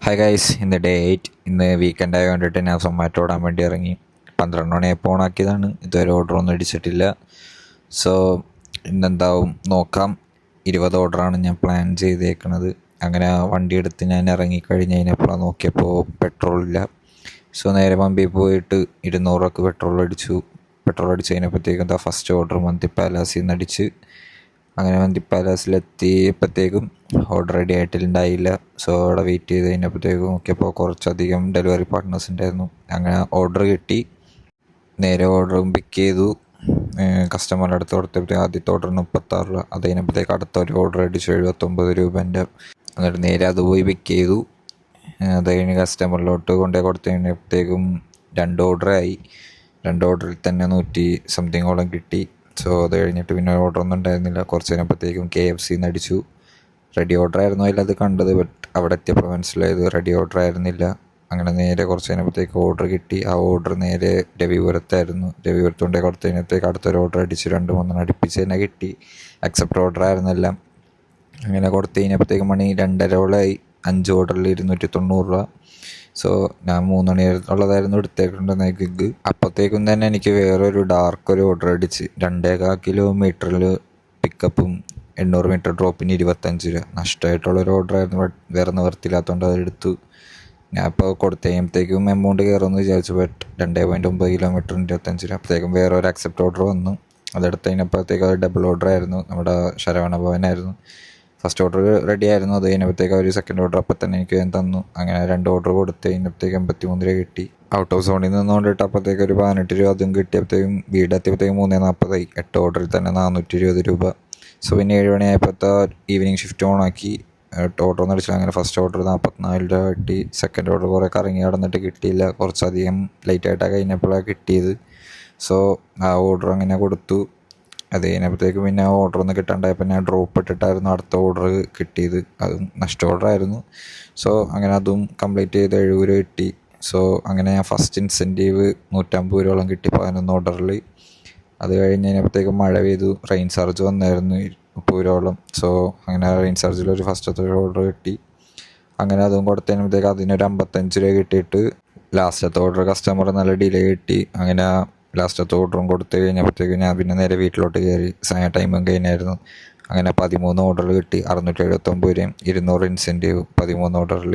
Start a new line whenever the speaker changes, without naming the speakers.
Hi guys, ഇന്ന് day 8. ഇന്ന് weekend ആയി കണ്ടിട്ട് ഞാൻ സൊമാറ്റോ ഓടാൻ വേണ്ടി ഇറങ്ങി. 12 മണിയപ്പോൾ ഓണാക്കിയതാണ്. ഇതുവരെ ഓർഡറൊന്നും അടിച്ചിട്ടില്ല. സോ ഇന്നെന്താവും നോക്കാം. 20 ഓർഡറാണ് ഞാൻ പ്ലാൻ ചെയ്തേക്കുന്നത്. അങ്ങനെ വണ്ടി എടുത്ത് ഞാൻ ഇറങ്ങിക്കഴിഞ്ഞ് കഴിഞ്ഞപ്പോൾ നോക്കിയപ്പോൾ പെട്രോൾ ഇല്ല. സോ നേരെ പമ്പിൽ പോയിട്ട് 200 രൂപക്ക് പെട്രോൾ അടിച്ച് കഴിഞ്ഞപ്പോഴത്തേക്കും ഫസ്റ്റ് ഓർഡർ മന്തി പാലാസിൽ നിന്ന് അടിച്ച്. അങ്ങനെ മന്തി പാലാസിലെത്തിയപ്പോഴത്തേക്കും ഓർഡർ റെഡി ആയിട്ടുണ്ടായില്ല. സോ അവിടെ വെയിറ്റ് ചെയ്ത് കഴിഞ്ഞപ്പോഴത്തേക്കും നോക്കിയപ്പോൾ കുറച്ചധികം ഡെലിവറി പാർട്ട്നേഴ്സ് ഉണ്ടായിരുന്നു. അങ്ങനെ ഓർഡർ കിട്ടി. നേരെ ഓർഡറും പിക്ക് ചെയ്തു. കസ്റ്റമറുടെ അടുത്ത് കൊടുത്തപ്പോഴത്തേക്ക് ആദ്യത്തെ ഓർഡർ 36 രൂപ. അത് കഴിഞ്ഞപ്പോഴത്തേക്ക് അടുത്ത ഒരു ഓർഡർ അടിച്ചു 79 രൂപേൻ്റെ. എന്നിട്ട് നേരെ അത് പോയി പിക്ക് ചെയ്തു. അത് കഴിഞ്ഞ് കസ്റ്റമറിലോട്ട് കൊണ്ടുപോയി കൊടുത്തു കഴിഞ്ഞപ്പോഴത്തേക്കും 2 ഓർഡറായി. 2 ഓർഡറിൽ തന്നെ 100 സംതിങ്ങോളം കിട്ടി. സോ അത് കഴിഞ്ഞിട്ട് പിന്നെ ഓർഡറൊന്നും ഉണ്ടായിരുന്നില്ല. കുറച്ച് കഴിഞ്ഞപ്പോഴത്തേക്കും KFC നിന്ന് അടിച്ചു. റെഡി ഓർഡർ ആയിരുന്നു അതിലത് കണ്ടത്. ബട്ട് അവിടെ എത്തിയപ്പോൾ മനസ്സിലായത് റെഡി ഓർഡർ ആയിരുന്നില്ല. അങ്ങനെ നേരെ കുറച്ച് കഴിഞ്ഞപ്പോഴത്തേക്ക് ഓർഡർ കിട്ടി. ആ ഓർഡർ നേരെ രവിപുരത്തായിരുന്നു. രവിപുരത്ത് കൊണ്ടുപോയി കൊടുത്തു കഴിഞ്ഞപ്പോഴത്തേക്ക് അടുത്തൊരു ഓർഡർ അടിച്ച് 2-3 അടുപ്പിച്ച് തന്നെ കിട്ടി. അക്സെപ്റ്റ് ഓർഡർ ആയിരുന്നെല്ലാം. അങ്ങനെ കൊടുത്തു കഴിഞ്ഞപ്പോഴത്തേക്കും മണി 2:30 5 ഓർഡറിൽ 290 രൂപ. സോ ഞാൻ 3 മണിയുള്ളതായിരുന്നു എടുത്തേക്കൊണ്ടിരുന്ന ഗിഗ്. അപ്പോഴത്തേക്കും തന്നെ എനിക്ക് വേറൊരു ഡാർക്ക് ഓർഡർ അടിച്ച് 2.25 കിലോമീറ്ററിൽ പിക്കപ്പും 800 മീറ്റർ ഡ്രോപ്പിന് 25 രൂപ. നഷ്ടമായിട്ടുള്ളൊരു ഓർഡറായിരുന്നു. ബട്ട് വേറെ നിവർത്തിയില്ലാത്തതുകൊണ്ട് അതെടുത്തു. ഞാൻ ഇപ്പോൾ കൊടുത്തു കഴിയുമ്പോഴത്തേക്കും എമൗണ്ട് കയറുമെന്ന് വിചാരിച്ചു. ബട്ട് 2.9 കിലോമീറ്ററിന് 25 രൂപ. അപ്പോഴത്തേക്കും വേറെ ഒരു അക്സെപ്റ്റ് ഓർഡർ വന്നു. അതെടുത്ത് കഴിഞ്ഞപ്പോഴത്തേക്കും അത് ഡബിൾ ഓർഡർ ആയിരുന്നു. നമ്മുടെ ശരവണ ഭവനായിരുന്നു. ഫസ്റ്റ് ഓർഡർ റെഡി ആയിരുന്നു. അത് കഴിഞ്ഞപ്പോഴത്തേക്ക് ഒരു സെക്കൻഡ് ഓർഡർ അപ്പം തന്നെ എനിക്ക് തന്നു. അങ്ങനെ 2 ഓർഡർ കൊടുത്ത് കഴിഞ്ഞപ്പോഴത്തേക്ക് 83 രൂപ കിട്ടി. ഔട്ട് ഓഫ് സോണിൽ നിന്നുകൊണ്ടിട്ട് അപ്പോഴത്തേക്ക് ഒരു 18 രൂപ അതും കിട്ടിയപ്പോഴത്തേക്കും വീടെത്തിയപ്പോഴത്തേക്കും 3:40 8 ഓർഡറിൽ തന്നെ 420 രൂപ. സോ പിന്നെ 7 മണിയായപ്പോഴത്തെ ഈവനിങ് ഷിഫ്റ്റ് ഓണാക്കി. ഓർഡർ ഒന്നും അടിച്ചില്ല. അങ്ങനെ ഫസ്റ്റ് ഓർഡർ 44 രൂപ കിട്ടി. സെക്കൻഡ് ഓർഡർ കുറേ കറങ്ങി നടന്നിട്ട് കിട്ടിയില്ല. കുറച്ചധികം ലേറ്റായിട്ടാണ് കഴിഞ്ഞപ്പോഴാണ് കിട്ടിയത്. സോ ആ ഓർഡർ അങ്ങനെ കൊടുത്തു. അത് കഴിഞ്ഞപ്പോഴത്തേക്കും പിന്നെ ആ ഓർഡർ ഒന്നും കിട്ടാണ്ടായപ്പോൾ ഞാൻ ഡ്രോപ്പ് ഇട്ടിട്ടായിരുന്നു അടുത്ത ഓർഡർ കിട്ടിയത്. അതും നഷ്ട ഓർഡറായിരുന്നു. സോ അങ്ങനെ അതും കംപ്ലീറ്റ് ചെയ്ത് 70 രൂപ കിട്ടി. സോ അങ്ങനെ ഞാൻ ഫസ്റ്റ് ഇൻസെൻറ്റീവ് 150 രൂപയോളം കിട്ടി 11 ഓർഡറിൽ. അത് കഴിഞ്ഞ് കഴിഞ്ഞപ്പോഴത്തേക്കും മഴ പെയ്തു. റെയിൻ ചാർജ് വന്നായിരുന്നു 30 രൂപയോളം. സോ അങ്ങനെ റെയിൻ ചാർജിലൊരു ഫസ്റ്റത്തെ ഓർഡർ കിട്ടി. അങ്ങനെ അതും കൊടുത്തു കഴിയുമ്പോഴത്തേക്ക് അതിനൊരു 55 രൂപ കിട്ടിയിട്ട് ലാസ്റ്റത്തെ ഓർഡർ കസ്റ്റമർ നല്ല ഡിലേ കിട്ടി. അങ്ങനെ ലാസ്റ്റത്തെ ഓർഡറും കൊടുത്തു കഴിഞ്ഞപ്പോഴത്തേക്കും ഞാൻ പിന്നെ നേരെ വീട്ടിലോട്ട് കയറി. ടൈമും കഴിഞ്ഞായിരുന്നു. അങ്ങനെ 13 ഓർഡർ കിട്ടി 679 രൂപയും 200 ഇൻസെൻറ്റീവ് 13 ഓർഡറിൽ.